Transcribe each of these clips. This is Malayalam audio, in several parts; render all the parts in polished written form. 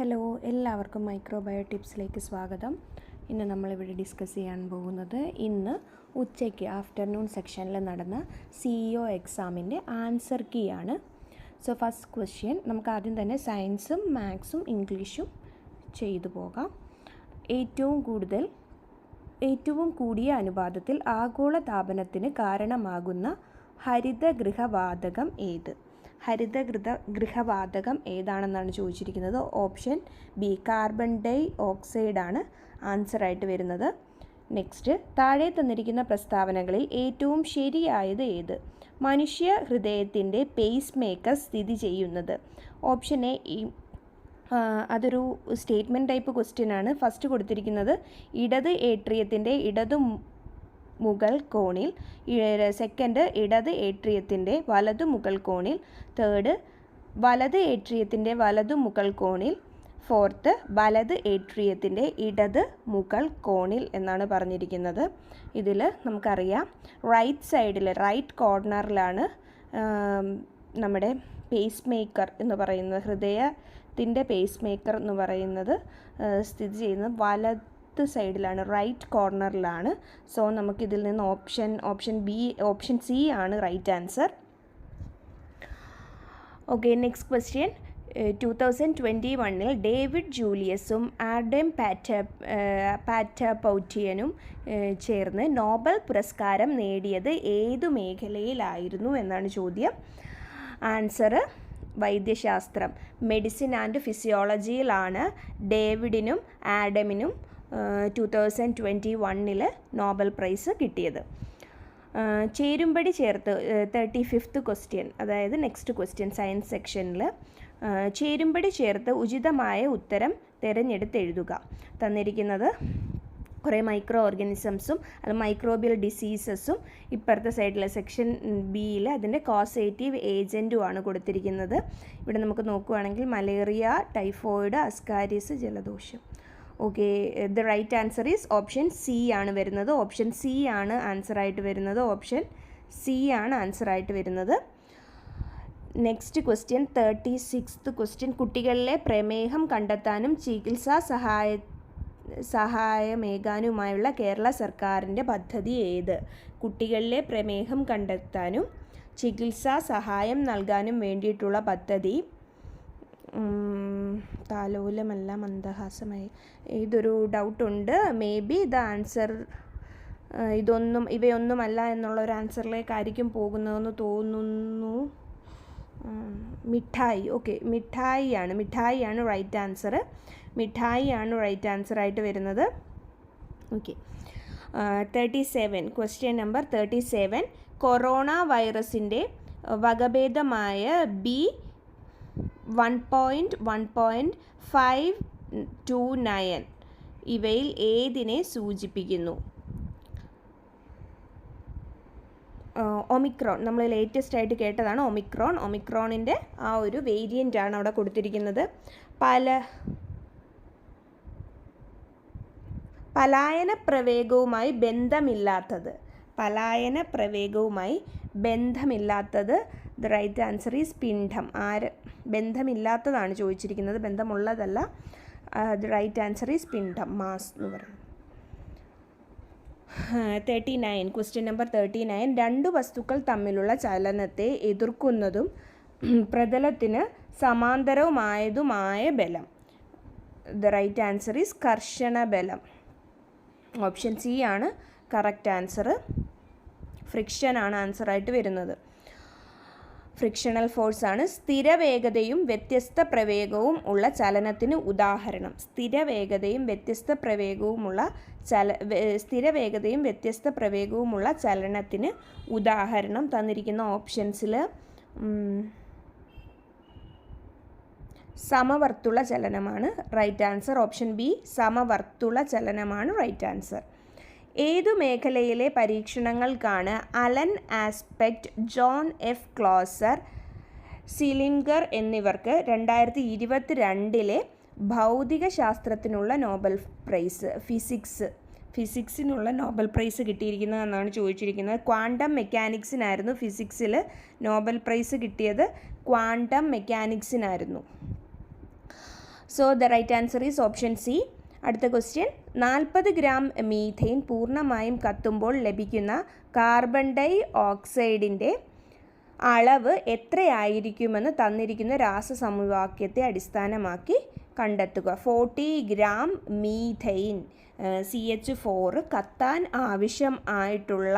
ഹലോ, എല്ലാവർക്കും മൈക്രോബയോ ടിപ്സിലേക്ക് സ്വാഗതം. ഇന്ന് നമ്മളിവിടെ ഡിസ്കസ് ചെയ്യാൻ പോകുന്നത് ഇന്ന് ഉച്ചയ്ക്ക് ആഫ്റ്റർനൂൺ സെക്ഷനിൽ നടന്ന CEO എക്സാമിൻ്റെ ആൻസർ കീ ആണ്. സോ ഫസ്റ്റ് ക്വസ്റ്റ്യൻ നമുക്ക് ആദ്യം തന്നെ സയൻസും മാത്സും ഇംഗ്ലീഷും ചെയ്തു പോകാം. ഏറ്റവും കൂടിയ അനുപാതത്തിൽ ആഗോളതാപനത്തിന് കാരണമാകുന്ന ഹരിതഗൃഹവാതകം ഏത്? ഹരിതഗൃഹവാതകം ഏതാണെന്നാണ് ചോദിച്ചിരിക്കുന്നത്. Option B carbon dioxide ആണ് ആൻസറായിട്ട് വരുന്നത്. നെക്സ്റ്റ്, താഴെ തന്നിരിക്കുന്ന പ്രസ്താവനകളിൽ ഏറ്റവും ശരിയായത് ഏത്? മനുഷ്യ ഹൃദയത്തിൻ്റെ പേസ് മേക്കർ സ്ഥിതി ചെയ്യുന്നത്. ഓപ്ഷൻ എ അതൊരു സ്റ്റേറ്റ്മെൻറ്റ് ടൈപ്പ് ക്വസ്റ്റ്യൻ ആണ്. ഫസ്റ്റ് കൊടുത്തിരിക്കുന്നത് ഇടത് ഏട്രിയത്തിൻ്റെ ഇടതു മുകൾ കോണിൽ, സെക്കൻഡ് ഇടത് ഏട്രിയത്തിൻ്റെ വലതു മുകൾ കോണിൽ, തേർഡ് വലത് ഏട്രിയത്തിൻ്റെ വലതു മുകൾ കോണിൽ, ഫോർത്ത് വലത് ഏട്രിയത്തിൻ്റെ ഇടത് മുകൾ കോണിൽ എന്നാണ് പറഞ്ഞിരിക്കുന്നത്. ഇതിൽ നമുക്കറിയാം റൈറ്റ് സൈഡിൽ റൈറ്റ് കോർണറിലാണ് നമ്മുടെ പേസ് മേക്കർ എന്ന് പറയുന്നത്, ഹൃദയത്തിൻ്റെ പേസ് മേക്കർ എന്ന് പറയുന്നത് സ്ഥിതി ചെയ്യുന്നത് വലത് സൈഡിലാണ്, റൈറ്റ് കോർണറിലാണ്. സോ നമുക്കിതിൽ നിന്ന് ഓപ്ഷൻ സി ആണ് right answer. Okay, next question. 2021 David ജൂലിയസും ആഡം പാറ്റപൗട്ടിയനും ചേർന്ന് നോബൽ പുരസ്കാരം നേടിയത് ഏതു മേഖലയിലായിരുന്നു എന്നാണ് ചോദ്യം. ആൻസർ വൈദ്യശാസ്ത്രം, മെഡിസിൻ ആൻഡ് ഫിസിയോളജിയിലാണ് ഡേവിഡിനും ആഡമിനും 2021 നോബൽ പ്രൈസ് കിട്ടിയത്. ചേരുംപടി ചേർത്ത് 35th ക്വസ്റ്റ്യൻ, അതായത് നെക്സ്റ്റ് ക്വസ്റ്റ്യൻ സയൻസ് സെക്ഷനിൽ ചേരുംപടി ചേർത്ത് ഉചിതമായ ഉത്തരം തിരഞ്ഞെടുത്തെഴുതുക. തന്നിരിക്കുന്നത് കുറേ മൈക്രോ ഓർഗാനിസംസും അത് മൈക്രോബിയൽ ഡിസീസസും ഇപ്പുറത്തെ സൈഡിൽ സെക്ഷൻ ബിയിൽ അതിൻ്റെ കോസേറ്റീവ് ഏജൻറ്റുമാണ് കൊടുത്തിരിക്കുന്നത്. ഇവിടെ നമുക്ക് നോക്കുകയാണെങ്കിൽ മലേറിയ, ടൈഫോയിഡ്, അസ്കാരിസ്, ജലദോഷം. Okay, the right answer is option C ആണ് വരുന്നത്. ഓപ്ഷൻ സി ആണ് ആൻസറായിട്ട് വരുന്നത്. ഓപ്ഷൻ സി ആണ് ആൻസറായിട്ട് വരുന്നത്. Next question 36th question. കുട്ടികളിലെ പ്രമേഹം കണ്ടെത്താനും ചികിത്സാ സഹായമേകാനുമായുള്ള കേരള സർക്കാരിൻ്റെ പദ്ധതി ഏത്? കുട്ടികളിലെ പ്രമേഹം കണ്ടെത്താനും ചികിത്സാ സഹായം നൽകാനും വേണ്ടിയിട്ടുള്ള പദ്ധതി താലോലമല്ല, മന്ദഹാസമായി. ഇതൊരു ഡൗട്ടുണ്ട്. മേ ബി ദ ആൻസർ ഇവയൊന്നുമല്ല എന്നുള്ളൊരു ആൻസറിലേക്കായിരിക്കും പോകുന്നതെന്ന് തോന്നുന്നു. മിഠായി. ഓക്കെ, മിഠായി ആണ് റൈറ്റ് ആൻസർ. മിഠായി ആണ് റൈറ്റ് ആൻസറായിട്ട് വരുന്നത്. Okay, 37 question number 37. കൊറോണ വൈറസിൻ്റെ വകഭേദമായ B1.1.529 ഇവയിൽ ഏതിനെ സൂചിപ്പിക്കുന്നു? ഒമിക്രോൺ. നമ്മൾ ലേറ്റസ്റ്റ് ആയിട്ട് കേട്ടതാണ് ഒമിക്രോണിൻ്റെ ആ ഒരു വേരിയൻ്റ് ആണ് അവിടെ കൊടുത്തിരിക്കുന്നത്. പലായന പ്രവേഗവുമായി ബന്ധമില്ലാത്തത് ദ റൈറ്റ് ആൻസർ ഈസ് പിണ്ഡം. ബന്ധമില്ലാത്തതാണ് ചോദിച്ചിരിക്കുന്നത്, ബന്ധമുള്ളതല്ല. ദ റൈറ്റ് ആൻസർ ഈസ് പിണ്ഡം, മാസ് എന്ന് പറയുന്നത്. 39 ക്വസ്റ്റ്യൻ നമ്പർ 39. രണ്ട് വസ്തുക്കൾ തമ്മിലുള്ള ചലനത്തെ എതിർക്കുന്നതും പ്രതലത്തിന് സമാന്തരവുമായതുമായ ബലം. ദ റൈറ്റ് ആൻസർ ഈസ് കർഷണ ബലം. ഓപ്ഷൻ സി ആണ് കറക്റ്റ് ആൻസർ. ഫ്രിക്ഷൻ ആണ് ആൻസറായിട്ട് വരുന്നത്. ഫ്രിക്ഷണൽ ഫോഴ്സ് ആണ്. സ്ഥിരവേഗതയും വ്യത്യസ്ത പ്രവേഗവും ഉള്ള ചലനത്തിന് ഉദാഹരണം. സ്ഥിരവേഗതയും വ്യത്യസ്ത പ്രവേഗവുമുള്ള ചലനത്തിന് ഉദാഹരണം തന്നിരിക്കുന്ന ഓപ്ഷൻസിൽ സമവർത്തുള ചലനമാണ് റൈറ്റ് ആൻസർ. ഓപ്ഷൻ ബി സമവർത്തുള ചലനമാണ് റൈറ്റ് ആൻസർ. ഏതു മേഖലയിലെ പരീക്ഷണങ്ങൾക്കാണ് Alain Aspect, John F Clauser, Zeilinger എന്നിവർക്ക് 2022 ഭൗതിക ശാസ്ത്രത്തിനുള്ള നോബൽ പ്രൈസ്, ഫിസിക്സിനുള്ള നോബൽ പ്രൈസ് കിട്ടിയിരിക്കുന്നതെന്നാണ് ചോദിച്ചിരിക്കുന്നത്? ക്വാണ്ടം മെക്കാനിക്സിനായിരുന്നു ഫിസിക്സിൽ നോബൽ പ്രൈസ് കിട്ടിയത്. ക്വാണ്ടം മെക്കാനിക്സിനായിരുന്നു. So the right answer is option C. അടുത്ത ക്വസ്റ്റ്യൻ, 40 ഗ്രാം മീഥെയ്ൻ പൂർണ്ണമായും കത്തുമ്പോൾ ലഭിക്കുന്ന കാർബൺ ഡൈ ഓക്സൈഡിൻ്റെ അളവ് എത്രയായിരിക്കുമെന്ന് തന്നിരിക്കുന്ന രാസസമവാക്യത്തെ അടിസ്ഥാനമാക്കി കണ്ടെത്തുക. 40 ഗ്രാം മീഥെയ്ൻ CH4 കത്താൻ ആവശ്യം ആയിട്ടുള്ള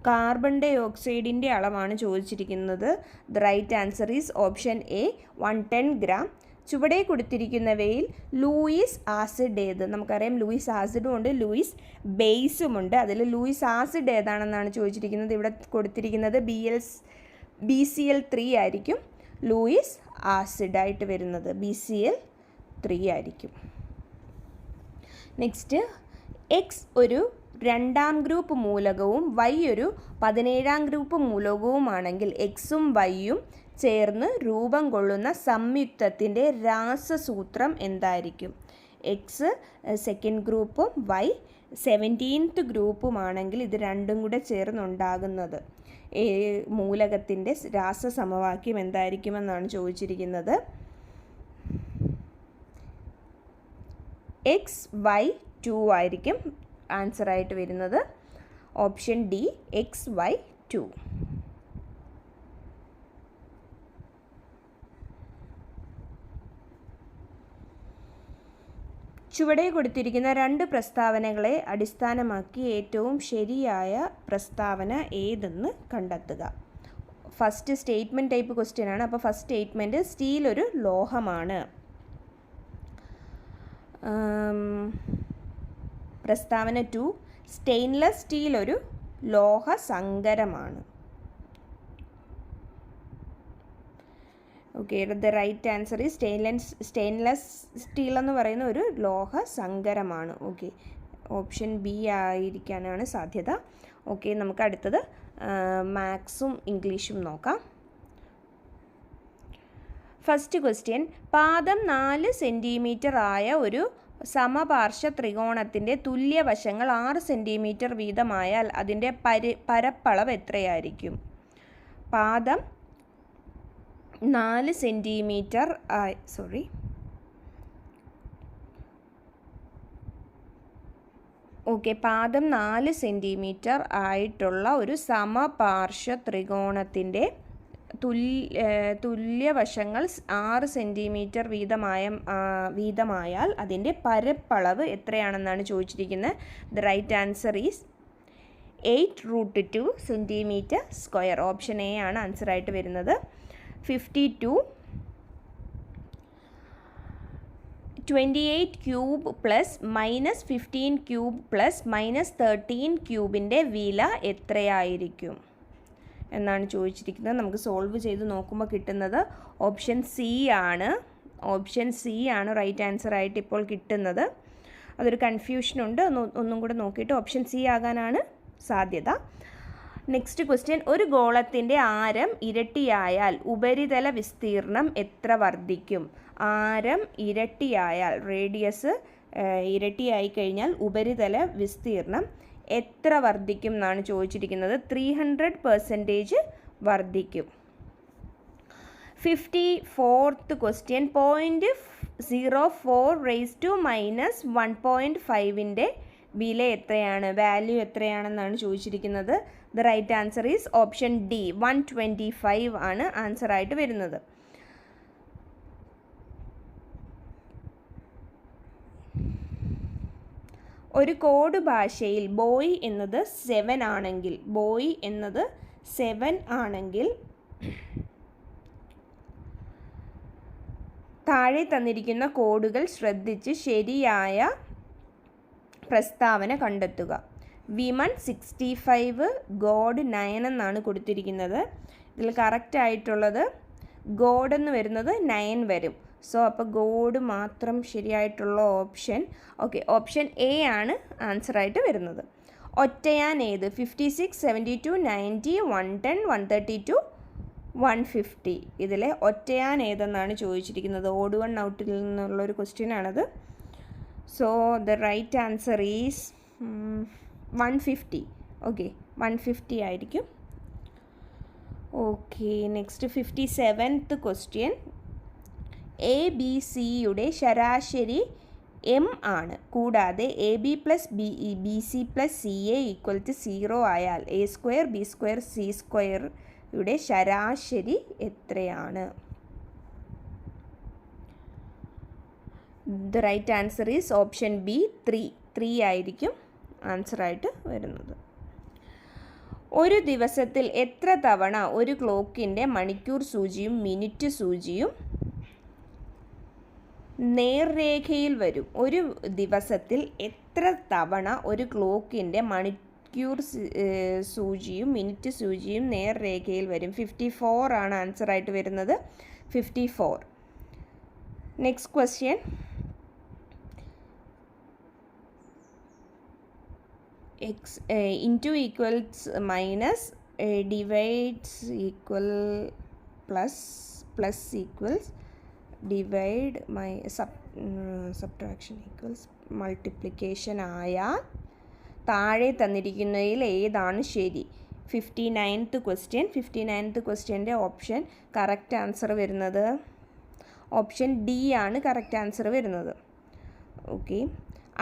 കാർബൺ ഡൈ ഓക്സൈഡിൻ്റെ അളവാണ് ചോദിച്ചിരിക്കുന്നത്. The right answer is option A 110 gram. ചുവടെ കൊടുത്തിരിക്കുന്നവയിൽ ലൂയിസ് ആസിഡ് ഏത്? നമുക്കറിയാം ലൂയിസ് ആസിഡും ഉണ്ട്, ലൂയിസ് ബേസുമുണ്ട്. അതിൽ ലൂയിസ് ആസിഡ് ഏതാണെന്നാണ് ചോദിച്ചിരിക്കുന്നത്. ഇവിടെ കൊടുത്തിരിക്കുന്നത് BCl3 ആയിരിക്കും ലൂയിസ് ആസിഡായിട്ട് വരുന്നത്. BCl3 ആയിരിക്കും. നെക്സ്റ്റ്, എക്സ് ഒരു 2ാം ഗ്രൂപ്പ് മൂലകവും Y ഒരു 17ാം ഗ്രൂപ്പ് മൂലകവുമാണെങ്കിൽ എക്സും Yയും ചേർന്ന് രൂപം കൊള്ളുന്ന സംയുക്തത്തിൻ്റെ രാസസൂത്രം എന്തായിരിക്കും? എക്സ് 2nd ഗ്രൂപ്പും Y 17th ഗ്രൂപ്പുമാണെങ്കിൽ ഇത് രണ്ടും കൂടെ ചേർന്നുണ്ടാകുന്നത് മൂലകത്തിൻ്റെ രാസസമവാക്യം എന്തായിരിക്കുമെന്നാണ് ചോദിച്ചിരിക്കുന്നത്. XY2 ആയിരിക്കും ആൻസറായിട്ട് വരുന്നത്. Option D XY2. ചുവടെ കൊടുത്തിരിക്കുന്ന 2 പ്രസ്താവനകളെ അടിസ്ഥാനമാക്കി ഏറ്റവും ശരിയായ പ്രസ്താവന ഏതെന്ന് കണ്ടെത്തുക. ഫസ്റ്റ് സ്റ്റേറ്റ്മെൻറ്റ് ടൈപ്പ് ക്വസ്റ്റ്യൻ ആണ്. അപ്പോൾ ഫസ്റ്റ് സ്റ്റേറ്റ്മെൻറ്റ്, സ്റ്റീൽ ഒരു ലോഹമാണ്. പ്രസ്താവന 2, സ്റ്റെയിൻലെസ് സ്റ്റീൽ ഒരു ലോഹ സങ്കരമാണ്. ഓക്കെ, ദ റൈറ്റ് ആൻസർ ഈ സ്റ്റെയിൻലെസ് സ്റ്റീൽ എന്ന് പറയുന്ന ഒരു ലോഹ സങ്കരമാണ്. ഓക്കെ, ഓപ്ഷൻ ബി ആയിരിക്കാനാണ് സാധ്യത. ഓക്കെ, നമുക്ക് അടുത്തത് മാത്സും ഇംഗ്ലീഷും നോക്കാം. ഫസ്റ്റ് ക്വസ്റ്റ്യൻ, പാദം 4 സെൻറ്റിമീറ്റർ ആയ ഒരു സമപാർശ്വ ത്രികോണത്തിൻ്റെ തുല്യവശങ്ങൾ 6 സെൻറ്റിമീറ്റർ വീതമായാൽ അതിൻ്റെ പരപ്പളവ് എത്രയായിരിക്കും? പാദം 4 സെൻറ്റിമീറ്റർ പാദം 4 സെൻറ്റിമീറ്റർ ആയിട്ടുള്ള ഒരു സമപാർശ്വ ത്രികോണത്തിൻ്റെ തുല്യവശങ്ങൾ 6 സെൻറ്റിമീറ്റർ വീതമായാൽ അതിൻ്റെ പരപ്പളവ് എത്രയാണെന്നാണ് ചോദിച്ചിരിക്കുന്നത്. The right answer is 8√2 centimetre square. Option A ആണ് ആൻസറായിട്ട് വരുന്നത്. 52 28 ക്യൂബ് പ്ലസ് -15 ക്യൂബ് പ്ലസ് -13 ക്യൂബിൻ്റെ വില എത്രയായിരിക്കും എന്നാണ് ചോദിച്ചിരിക്കുന്നത്. നമുക്ക് സോൾവ് ചെയ്ത് നോക്കുമ്പോൾ കിട്ടുന്നത് ഓപ്ഷൻ സി ആണ്. ഓപ്ഷൻ സി ആണ് റൈറ്റ് ആൻസർ ആയിട്ട് ഇപ്പോൾ കിട്ടുന്നത്. അതൊരു കൺഫ്യൂഷനുണ്ട്, ഒന്നും കൂടെ നോക്കിയിട്ട് ഓപ്ഷൻ സി ആകാനാണ് സാധ്യത. നെക്സ്റ്റ് ക്വസ്റ്റ്യൻ, ഒരു ഗോളത്തിൻ്റെ ആരം ഇരട്ടിയായാൽ ഉപരിതല വിസ്തീർണം എത്ര വർദ്ധിക്കും? ആരം ഇരട്ടിയായാൽ, റേഡിയസ് ഇരട്ടിയായി കഴിഞ്ഞാൽ ഉപരിതല വിസ്തീർണം എത്ര വർദ്ധിക്കും എന്നാണ് ചോദിച്ചിരിക്കുന്നത്. 300% വർദ്ധിക്കും. 54th ക്വസ്റ്റ്യൻ, 0.04 raised to -1.5ൻ്റെ വില എത്രയാണ്? വാല്യൂ എത്രയാണെന്നാണ് ചോദിച്ചിരിക്കുന്നത്. The right answer is option D 125 ആണ് ആൻസറായിട്ട് വരുന്നത്. ഒരു കോഡ് ഭാഷയിൽ ബോയ് എന്നത് 7 ആണെങ്കിൽ താഴെ തന്നിരിക്കുന്ന കോഡുകൾ ശ്രദ്ധിച്ച് ശരിയായ പ്രസ്താവന കണ്ടെത്തുക. വിമൺ 65, ഗോഡ് 9 എന്നാണ് കൊടുത്തിരിക്കുന്നത്. ഇതിൽ കറക്റ്റ് ആയിട്ടുള്ളത് ഗോഡ് എന്ന് വരുന്നത് 9 വരും. സോ അപ്പോൾ ഗോഡ് മാത്രം ശരിയായിട്ടുള്ള ഓപ്ഷൻ. ഓക്കെ, ഓപ്ഷൻ എ ആണ് ആൻസറായിട്ട് വരുന്നത്. ഒറ്റയാൻ ഏത്? 56, 72, 90, 110, 132, 150. ഇതിലെ ഒറ്റയാൻ ഏതെന്നാണ് ചോദിച്ചിരിക്കുന്നത്. ഓഡ് വൺ ഔട്ടിൽ നിന്നുള്ളൊരു ക്വസ്റ്റ്യൻ ആണത്. So the right answer is 150. Okay, 150 ആയിരിക്കും. Okay, next 57th question, A B സിയുടെ ശരാശരി എം ആണ്. കൂടാതെ A B plus B C plus C A equal to 0 ആയാൽ A square B square C സ്ക്വയറുടെ ശരാശരി എത്രയാണ്? The right answer is option B 3 ആയിരിക്കും ആൻസറായിട്ട് വരുന്നത്. ഒരു ദിവസത്തിൽ എത്ര തവണ ഒരു ക്ലോക്കിൻ്റെ മണിക്കൂർ സൂചിയും മിനിറ്റ് സൂചിയും നേർരേഖയിൽ വരും? ഒരു ദിവസത്തിൽ എത്ര തവണ ഒരു ക്ലോക്കിൻ്റെ മണിക്കൂർ സൂചിയും മിനിറ്റ് സൂചിയും നേർരേഖയിൽ വരും? 54 ആണ് ആൻസറായിട്ട് വരുന്നത്. 54. Next question. into equals minus divides equal plus equals divide subtraction equals multiplication ആയാൽ താഴെ തന്നിരിക്കുന്നതിൽ ഏതാണ് ശരി? 59th question. 59th ക്വസ്റ്റ്യൻ്റെ ഓപ്ഷൻ കറക്റ്റ് ആൻസർ വരുന്നത് ഓപ്ഷൻ ഡി ആണ് കറക്റ്റ് ആൻസർ വരുന്നത്. ഓക്കെ,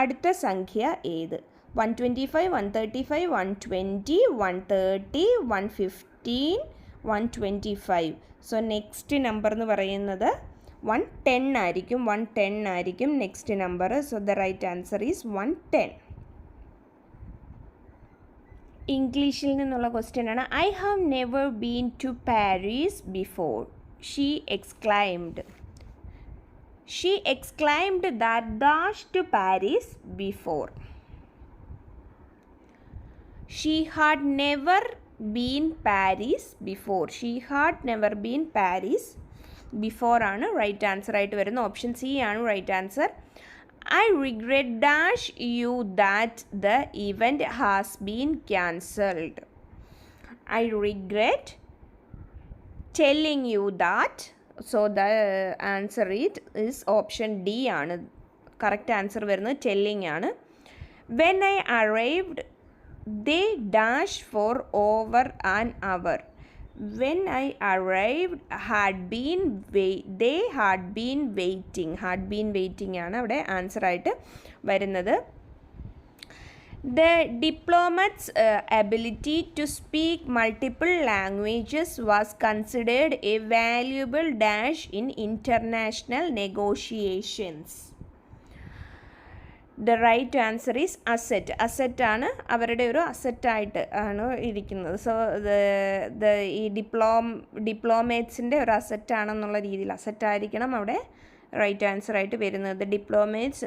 അടുത്ത സംഖ്യ ഏത്? 125, 135, 120, 130, 115, 125. സോ നെക്സ്റ്റ് നമ്പർ എന്ന് പറയുന്നത് 110 ആയിരിക്കും. 110 ആയിരിക്കും next number. So the right answer is 110. ഇംഗ്ലീഷിൽ നിന്നുള്ള ക്വസ്റ്റ്യൻ ആണ്. I have never been to Paris before. She exclaimed. She exclaimed that dash to Paris before. She had never been Paris before. She had never been Paris before ആണ് റൈറ്റ് ആൻസർ ആയിട്ട് വരുന്നത്. ഓപ്ഷൻ സി ആണ് right answer. I regret dash you that the event has been cancelled. I regret telling you that. So the answer is option D ആണ് കറക്റ്റ് ആൻസർ വരുന്നത്. ടെല്ലിംഗ് ആണ്. When I arrived they dash for over an hour. When I arrived they had been waiting. Had been waiting ആണ് അവിടെ ആൻസർ ആയിട്ട് വരുന്നത്. The diplomat's ability to speak multiple languages was considered a valuable dash in international negotiations. The right answer is asset. Asset ആണ് അവരുടെ ഒരു അസറ്റായിട്ട് ആണ് ഇരിക്കുന്നത്. സോ ഈ ഡിപ്ലോമേറ്റ്സിൻ്റെ ഒരു അസറ്റാണെന്നുള്ള രീതിയിൽ അസറ്റായിരിക്കണം അവിടെ റൈറ്റ് ആൻസർ ആയിട്ട് വരുന്നത്. ഡിപ്ലോമേറ്റ്സ്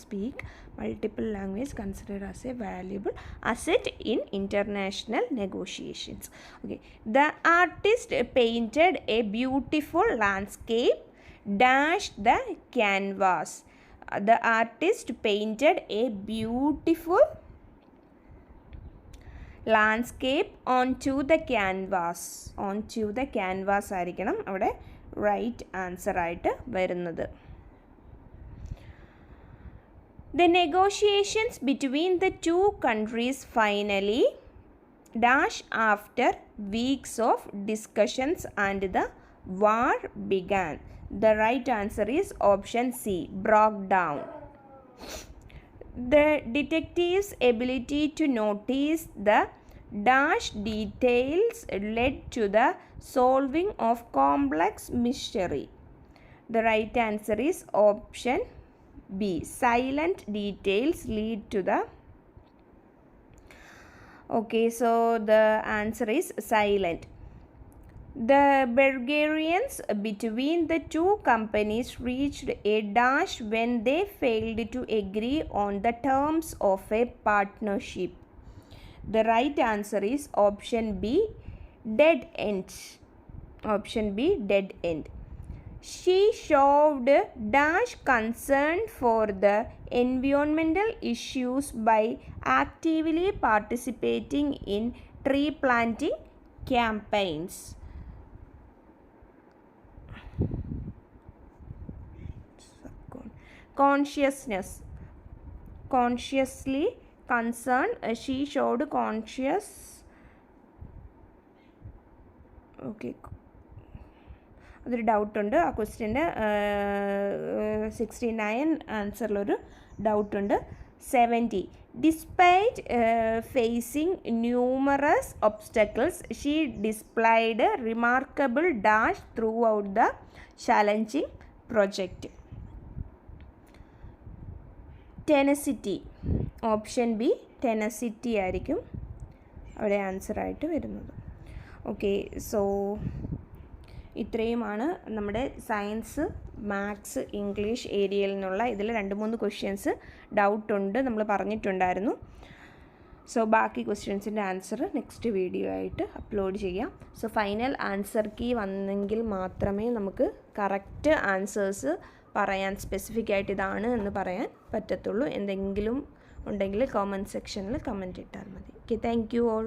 speak multiple languages considered as a valuable asset in international negotiations. Okay, the artist painted a beautiful landscape dash the canvas. The artist painted a beautiful landscape onto the canvas. Onto the canvas ആയിരിക്കണം അവിടെ റൈറ്റ് ആൻസർ ആയിട്ട് വരുന്നത്. The negotiations between the two countries finally dash after weeks of discussions and the war began. The right answer is option C, broke down. The detective's ability to notice the dash details led to the solving of complex mystery. The right answer is option B, silent details lead to the. Okay, so the answer is silent. The bargains between the two companies reached a dash when they failed to agree on the terms of a partnership. The right answer is option B, dead end. Option B, dead end. She showed dash concern for the environmental issues by actively participating in tree planting campaigns. Consciously concerned. She showed അതൊരു ഡൗട്ടുണ്ട്. ആ ക്വസ്റ്റ്യൻ്റെ 69 ആൻസറിലൊരു ഡൗട്ടുണ്ട്. 70. Despite facing numerous obstacles, she displayed remarkable dash throughout the challenging project. Tenacity. Option B tenacity ആയിരിക്കും അവിടെ ആൻസറായിട്ട് വരുന്നത്. ഓക്കെ, സോ ഇത്രയുമാണ് നമ്മുടെ സയൻസ്, മാത്സ്, ഇംഗ്ലീഷ് ഏരിയയിൽ നിന്നുള്ള. ഇതിൽ 2-3 ക്വസ്റ്റ്യൻസ് ഡൗട്ടുണ്ട്, നമ്മൾ പറഞ്ഞിട്ടുണ്ടായിരുന്നു. സോ ബാക്കി ക്വസ്റ്റ്യൻസിൻ്റെ ആൻസർ നെക്സ്റ്റ് വീഡിയോ ആയിട്ട് അപ്ലോഡ് ചെയ്യാം. സോ ഫൈനൽ ആൻസർ കീ വന്നെങ്കിൽ മാത്രമേ നമുക്ക് കറക്റ്റ് ആൻസേഴ്സ് പറയാൻ, സ്പെസിഫിക് ആയിട്ട് ഇതാണ് എന്ന് പറയാൻ പറ്റത്തുള്ളൂ. എന്തെങ്കിലും ഉണ്ടെങ്കിൽ കമൻറ്റ് സെക്ഷനിൽ കമൻറ്റ് ഇട്ടാൽ മതി. Okay, thank you all.